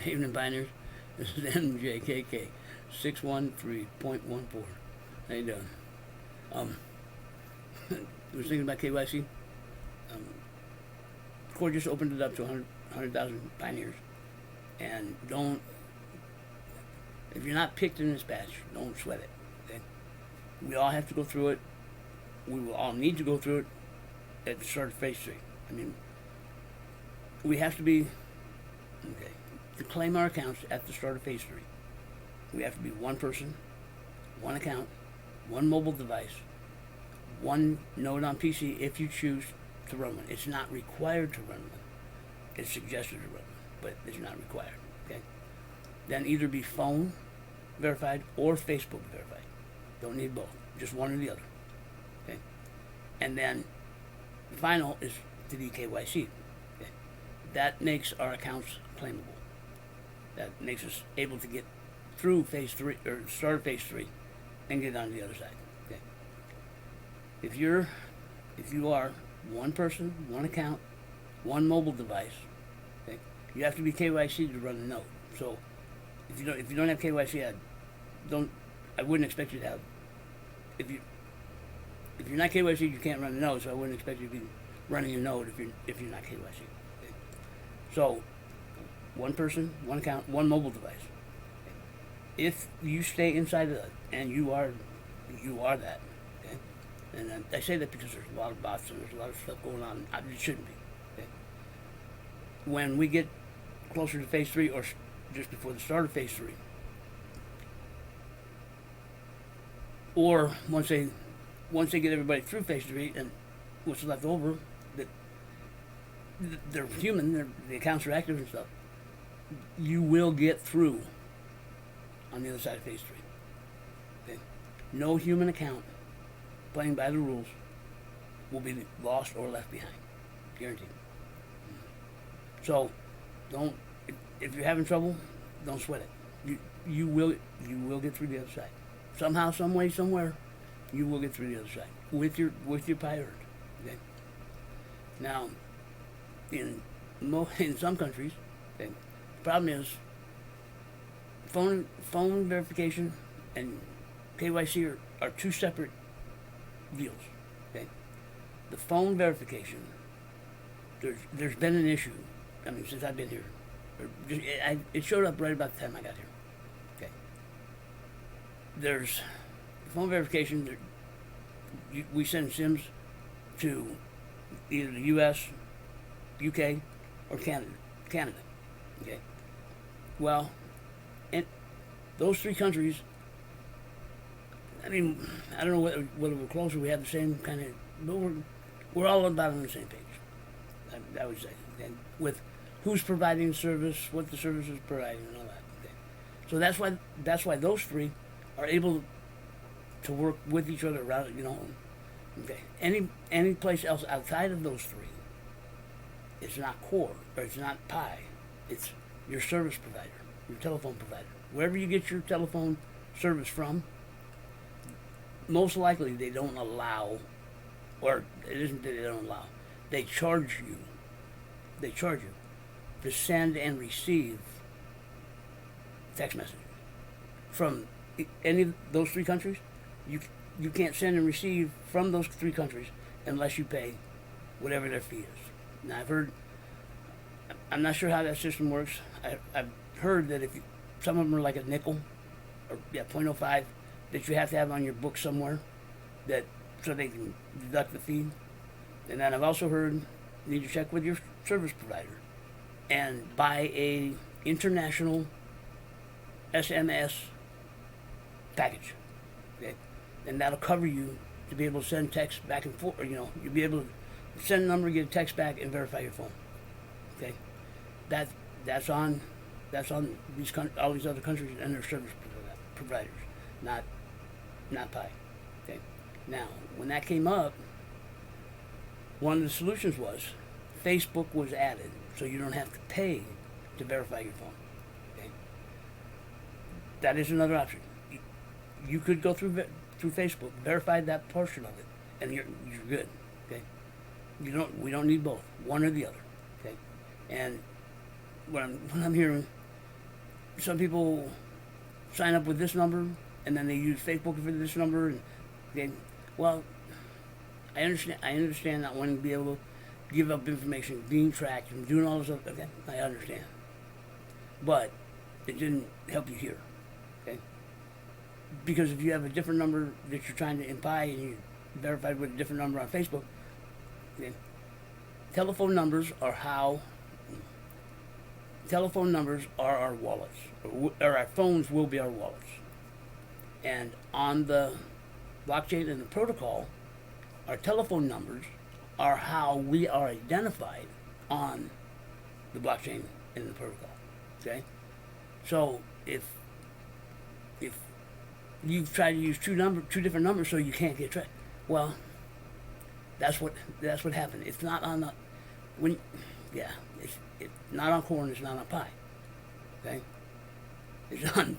Evening Pioneers. This is mjkk613.14. How you doing? I was thinking about KYC. The court just opened it up to 100,000 pioneers. And if you're not picked in this batch, don't sweat it. Okay? We all have to go through it. We will all need to go through it at the start of phase 3. I mean, we have to be, to claim our accounts at the start of phase 3. We have to be one person, one account, one mobile device, one node on PC if you choose to run one. It's not required to run one. It's suggested to run one, but it's not required. Okay? Then either be phone verified or Facebook verified. Don't need both. Just one or the other. Okay? And then the final is to be KYC. Okay? That makes our accounts claimable. That makes us able to get through phase 3 or start phase 3 and get on the other side. Okay? If you are one person, one account, one mobile device, okay, you have to be KYC to run the node. So if you don't have KYC, I wouldn't expect you to have. If you're not KYC, you can't run the node. So I wouldn't expect you to be running a node if you're not KYC. Okay? So one person, one account, one mobile device. Okay? If you stay inside of that, and you are that. Okay? And I say that because there's a lot of bots and there's a lot of stuff going on. It shouldn't be. Okay? When we get closer to phase 3 or just before the start of phase 3, or once they get everybody through phase 3 and what's left over, that they're human, the accounts are active and stuff, you will get through on the other side of phase 3. Okay? No human account playing by the rules will be lost or left behind. Guaranteed. So if you're having trouble, don't sweat it. You will get through the other side. Somehow, some way, somewhere, you will get through the other side with your pirate. Okay. Now, in some countries, okay, the problem is phone verification and KYC are two separate deals. Okay. The phone verification, there's been an issue. I mean, since I've been here, it showed up right about the time I got here. Okay. There's phone verification. We send SIMs to either the U.S., UK, or Canada. Okay. Well, and those three countries. I mean, I don't know whether we're closer. We have the same kind of, but we're all about on the same page. I would say, and with who's providing the service, what the service is providing, and all that. Okay. So that's why those three are able to work with each other around, Okay. Any place else outside of those three, it's not core or it's not Pi. It's your service provider, your telephone provider. Wherever you get your telephone service from, most likely they don't allow, or it isn't that they don't allow, they charge you to send and receive text messages from any of those three countries. You can't send and receive from those three countries unless you pay whatever their fee is. Now I'm not sure how that system works. I've heard that some of them are like a nickel, or 0.05, that you have to have on your book somewhere, so they can deduct the fee. And then I've also heard you need to check with your service provider and buy a international SMS package. Okay? And that'll cover you to be able to send text back and forth. You'll be able to send a number, get a text back, and verify your phone. Okay, that's on all these other countries and their service providers, not Pi. Okay, now when that came up, one of the solutions was Facebook was added, so you don't have to pay to verify your phone. Okay, that is another option. You could go through Facebook, verify that portion of it, and you're good. Okay, we don't need both, one or the other. Okay, and what I'm hearing some people sign up with this number and then they use Facebook for this number. And they, well, I understand not wanting to be able to give up information, being tracked, and doing all this stuff. Okay, I understand, but it didn't help you here. Okay, because if you have a different number that you're trying to imply and you verified with a different number on Facebook, okay, telephone numbers are our wallets, or our phones will be our wallets. And on the blockchain and the protocol, our telephone numbers are how we are identified on the blockchain and the protocol. Okay? So if you try to use two different numbers so you can't get tracked, well, that's what happened. It's not on the it's not on corn, it's not on pie. Okay? It's on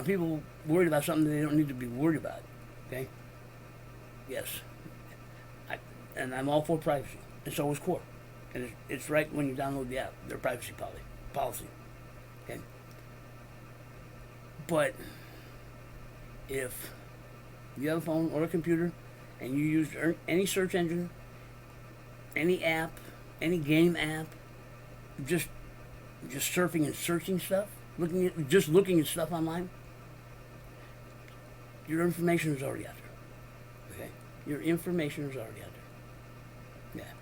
people worried about something they don't need to be worried about. Okay? Yes. And I'm all for privacy, and so is Core. And it's right when you download the app, their privacy policy. Okay? But if you have a phone or a computer and you use any search engine, any app, any game app, just surfing and searching stuff, looking at stuff online, your information is already out there. Okay? Your information is already out there. Yeah.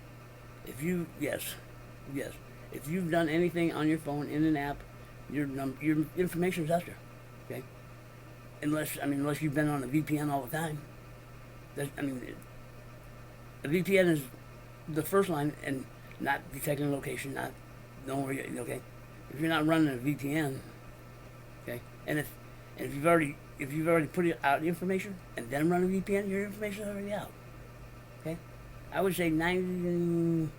If you've done anything on your phone in an app, your information is out there. Okay? Unless you've been on a VPN all the time. A VPN is the first line and not detecting location, not knowing where you're, okay? If you're not running a VPN, okay, and if you've already put out information and then run a VPN, your information is already out. Okay? I would say 99.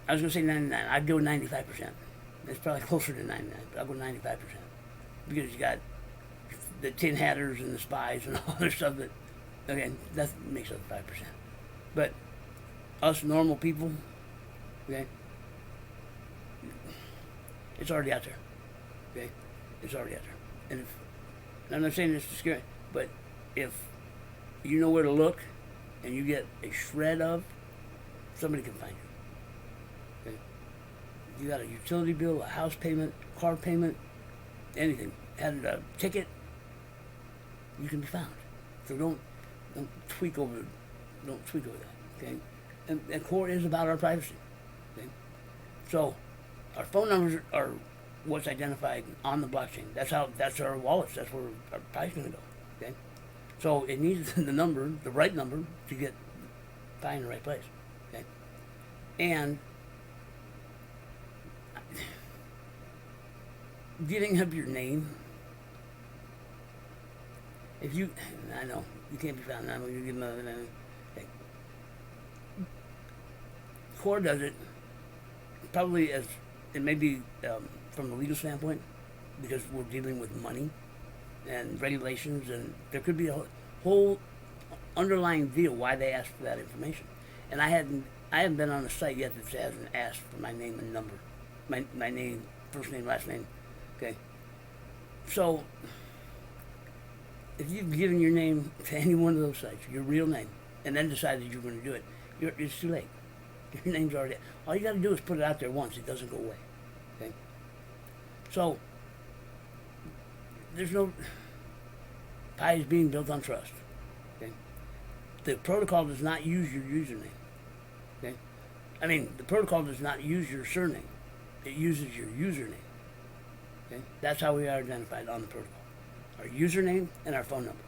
I'd go 95%. It's probably closer to 99, but I'll go 95%. Because you got the tin hatters and the spies and all other stuff that, again, that makes up 5%. But us normal people, okay, it's already out there. Okay? It's already out there. And I'm not saying this to scare you, but if you know where to look and you get a shred of, somebody can find you. Okay? You got a utility bill, a house payment, car payment, anything, had a ticket, you can be found. So don't tweak over that. Okay? And Core is about our privacy. Okay? So our phone numbers are what's identified on the blockchain. That's our wallets. That's where our pie is going to go. Okay, so it needs the right number, to get pie in the right place. Okay, and giving up your name. I know you can't be found. I'm going to give another name. Okay. Core does it probably as it may be from a legal standpoint, because we're dealing with money and regulations, and there could be a whole underlying deal why they asked for that information. And I haven't been on a site yet that hasn't asked for my name and number, my name, first name, last name. Okay, so if you've given your name to any one of those sites, your real name, and then decided you're going to do it, it's too late. Your name's already. All you got to do is put it out there once; it doesn't go away. Okay. So there's no pie is being built on trust. Okay. The protocol does not use your username. Okay. The protocol does not use your surname. It uses your username. Okay. That's how we are identified on the protocol. Our username and our phone number.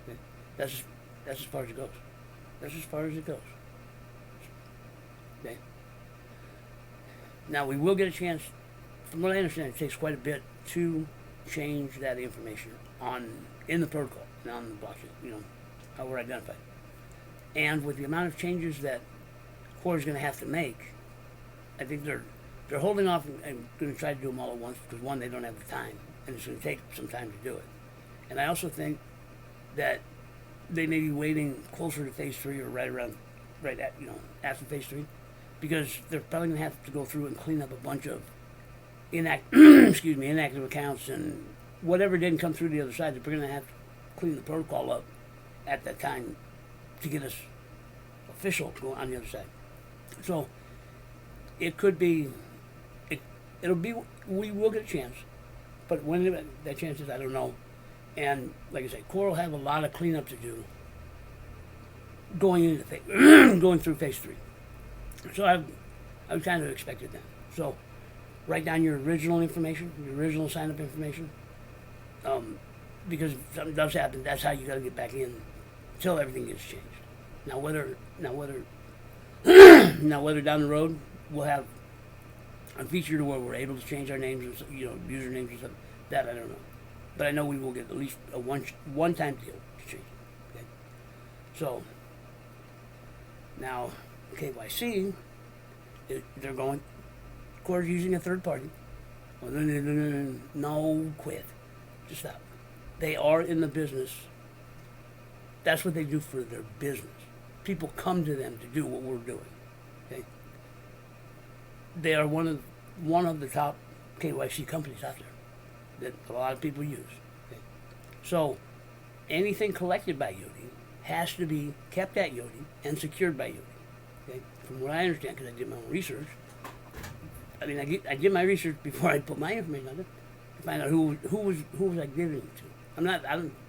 Okay. That's as far as it goes. That's as far as it goes. Okay. Now we will get a chance. From what I understand, it takes quite a bit to change that information in the protocol and on the blockchain. How we're identified. And with the amount of changes that Core is going to have to make, I think they're holding off and going to try to do them all at once because, one, they don't have the time, and it's going to take some time to do it. And I also think that they may be waiting closer to phase 3 or right after phase 3, because they're probably going to have to go through and clean up a bunch of inactive accounts and whatever didn't come through the other side, that we're going to have to clean the protocol up at that time to get us official going on the other side. So it could be, it'll be, we will get a chance, but when that chance is, I don't know. And like I said, Core will have a lot of cleanup to do going through phase 3. So I kind of expected that. So write down your original information, your original sign-up information, because if something does happen, that's how you got to get back in until everything gets changed. Now whether down the road we'll have a feature to where we're able to change our names and usernames and stuff, that I don't know. But I know we will get at least a one-time deal to change it. Okay? So now KYC, they're going. Core's using a third party. No, quit. Just stop. They are in the business. That's what they do for their business. People come to them to do what we're doing. Okay? They are one of the top KYC companies out there that a lot of people use. Okay? So anything collected by Yodi has to be kept at Yodi and secured by Yodi. Okay? From what I understand, because I did my own research. I mean, I did my research before I put my information on it to find out who was I giving it to.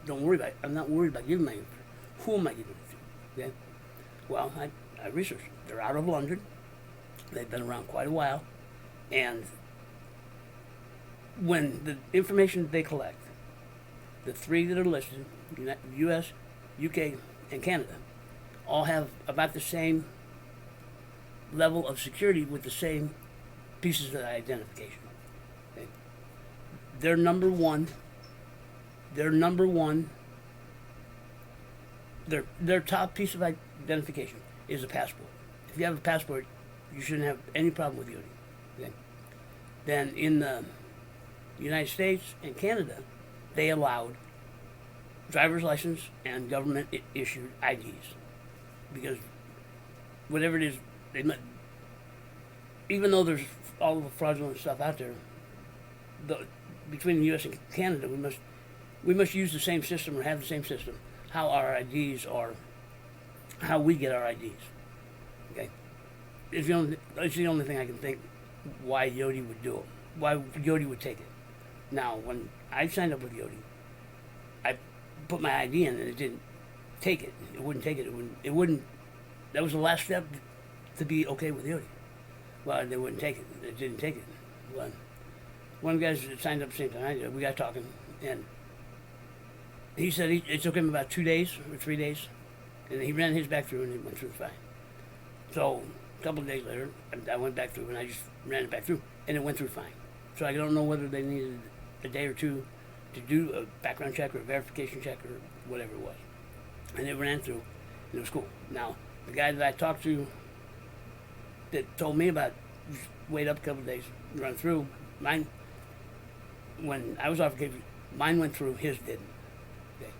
Don't worry about it. I'm not worried about giving my information. Who am I giving it to? Okay? Well, I researched. They're out of London. They've been around quite a while, and when the information that they collect, the 3 that are listed, U.S., UK, and Canada, all have about the same level of security with the same pieces of identification. Okay? Their number one, their top piece of identification is a passport. If you have a passport, you shouldn't have any problem with Yodi. Okay? Then in the United States and Canada, they allowed driver's license and government-issued IDs, because whatever it is, even though there's all the fraudulent stuff out there, between the U.S. and Canada, we must use the same system or have the same system. How our IDs are, how we get our IDs. Okay, it's the only thing I can think why Yodi would do it. Why Yodi would take it. Now, when I signed up with Yodi, I put my ID in and it didn't take it. It wouldn't take it. It wouldn't. That was the last step to be okay with Yodi. Well, they wouldn't take it. It didn't take it. Well, one of the guys that signed up at the same time I did, we got talking, and he said it took him about 2 days or 3 days, and he ran his back through and it went through fine. So a couple of days later, I went back through and I just ran it back through, and it went through fine. So I don't know whether they needed a day or two to do a background check or a verification check or whatever it was. And it ran through, and it was cool. Now, the guy that I talked to that told me about just wait up a couple of days, run through, mine, when I was off vacation, mine went through, his didn't. Okay.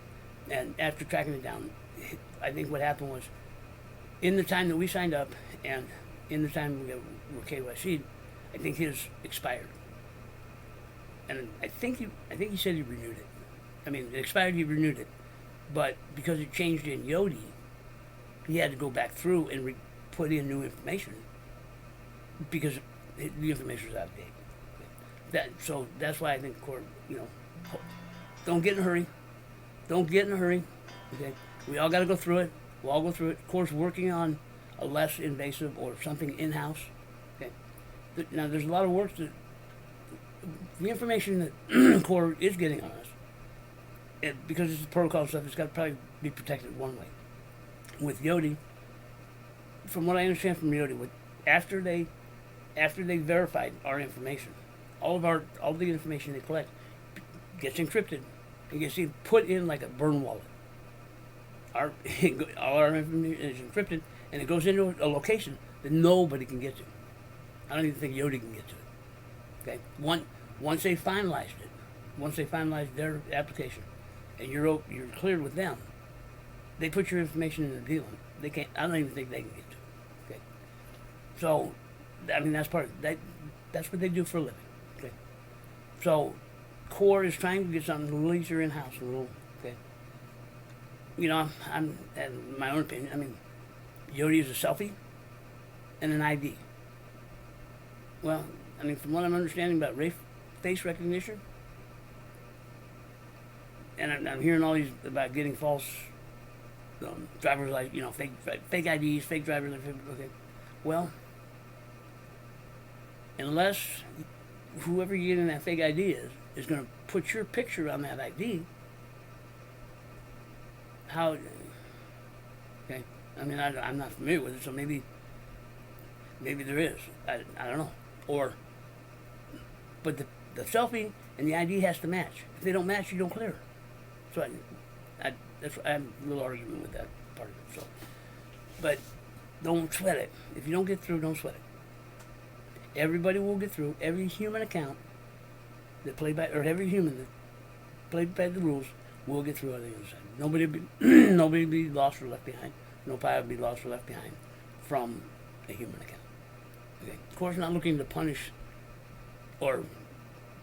And after tracking it down, I think what happened was, in the time that we signed up and in the time we were KYC'd, I think his expired. And I think he said he renewed it. I mean, it expired, he renewed it. But because it changed in Yodi, he had to go back through and put in new information because the information was out of date. So that's why I think court, don't get in a hurry. Don't get in a hurry. Okay, we all got to go through it. We'll all go through it. Of course, working on a less invasive or something in-house. Okay. Now, there's a lot of work that the information that Core is getting on us, because it's protocol stuff, it's got to probably be protected one way. With Yodi, from what I understand from Yodi, after they verified our information, all the information they collect gets encrypted and gets put in like a burn wallet. All our information is encrypted, and it goes into a location that nobody can get to. I don't even think Yodi can get to it. Okay, once they finalized it, once they finalized their application, and you're cleared with them, they put your information in the deal. They can't. I don't even think they can get to it. Okay, so I mean that's part of that. That's what they do for a living. Okay, So, core is trying to get something a little easier in house, a little. Okay. You know, I'm in my own opinion. I mean, you ought to use a selfie and an ID. Well, I mean, from what I'm understanding about face recognition, and I'm hearing all these about getting false driver's license, you know, fake IDs, fake driver's license. Okay, well, unless whoever you're getting that fake ID is going to put your picture on that ID, how? Okay, I mean, I'm not familiar with it, so maybe there is. I don't know. But the selfie and the ID has to match. If they don't match, you don't clear. So I have a little argument with that part of it. So, but don't sweat it. If you don't get through, don't sweat it. Everybody will get through. Every human account that played by, or every human that played by the rules will get through on the other side. Nobody be lost or left behind. Nobody will be lost or left behind from a human account. Okay. Of course, not looking to punish or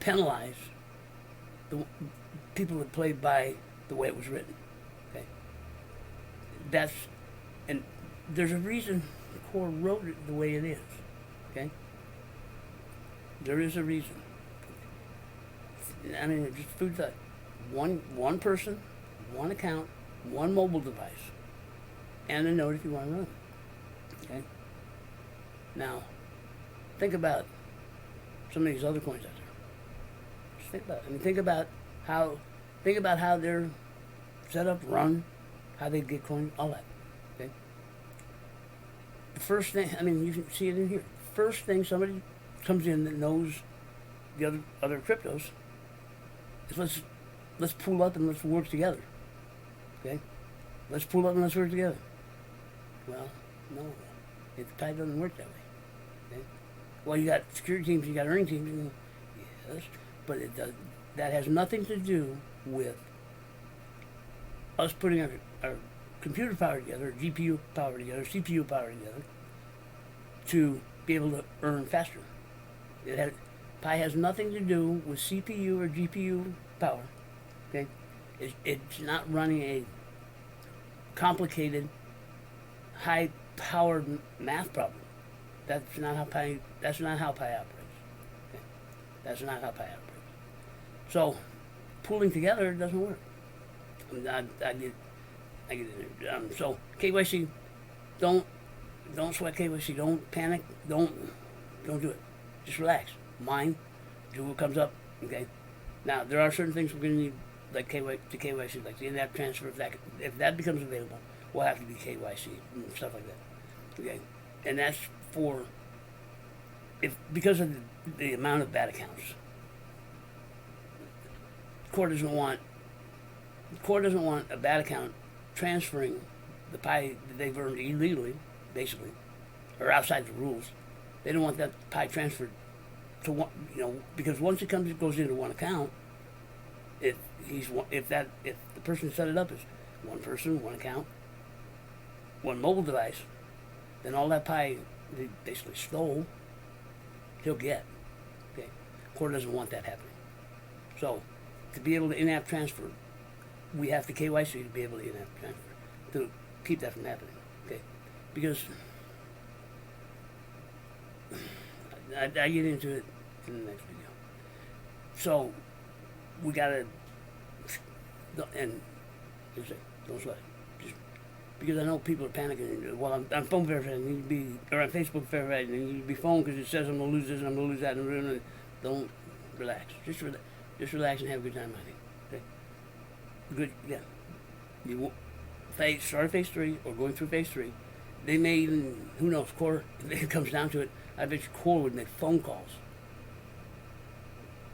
penalize the people that played by the way it was written. Okay. And there's a reason the Corps wrote it the way it is. Okay. There is a reason. I mean, just food thought. One person, one account, one mobile device, and a note if you want to run it. Okay. Now, think about some of these other coins out there. Just think about it. I mean, think about how they're set up, run, how they get coins, all that. Okay. The first thing, I mean, you can see it in here. First thing somebody comes in that knows the other cryptos is let's pull up and let's work together. Okay. Let's pull up and let's work together. Well, no, the tide doesn't work that way. Okay? Well, you got security teams, you got earning teams, yes, but that has nothing to do with us putting our computer power together, GPU power together, CPU power together, to be able to earn faster. Pi has nothing to do with CPU or GPU power. Okay, it's not running a complicated, high-powered math problem. That's not how Pi operates. Okay? That's not how Pi operates. So, pooling together doesn't work. I get it. So KYC, don't sweat KYC. Don't panic. Don't do it. Just relax. Mine. Do what comes up. Okay. Now there are certain things we're going to need, like KYC, like the in-app transfer. If that becomes available, we'll have to be KYC and stuff like that. Okay. And that's because of the amount of bad accounts. The court doesn't want a bad account transferring the Pi that they've earned illegally, basically, or outside the rules. They don't want that Pi transferred to one, because once it goes into one account, if the person set it up as one person, one account, one mobile device, then all that Pi they basically stole, he'll get. Okay, court doesn't want that happening. So, to be able to in-app transfer, we have to KYC to be able to in-app transfer to keep that from happening. Okay, because I get into it in the next video. So we gotta, and don't sweat it. Just because I know people are panicking. Well, I'm phone verified. I need to be, or on Facebook verified. I need to be phone because it says I'm gonna lose this and I'm gonna lose that. And don't relax. Just relax and have a good time, honey. Okay. Good. Yeah. You start phase 3 or going through phase 3. They may even, who knows, Core, if it comes down to it, I bet you Core would make phone calls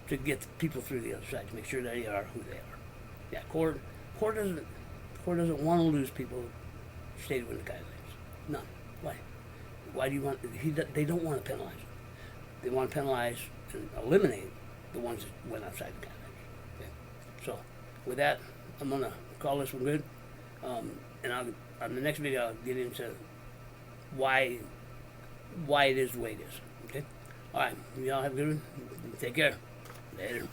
to get people through the other side, to make sure they are who they are. Yeah, Core doesn't want to lose people who stayed within the guidelines. None. Why? Why do you want, they don't want to penalize them. They want to penalize and eliminate the ones that went outside the guidelines. Okay? So, with that, I'm going to call this one good. And on the next video, I'll get into why it is the way it is. Okay? All right. You all have a good one. Take care. Later.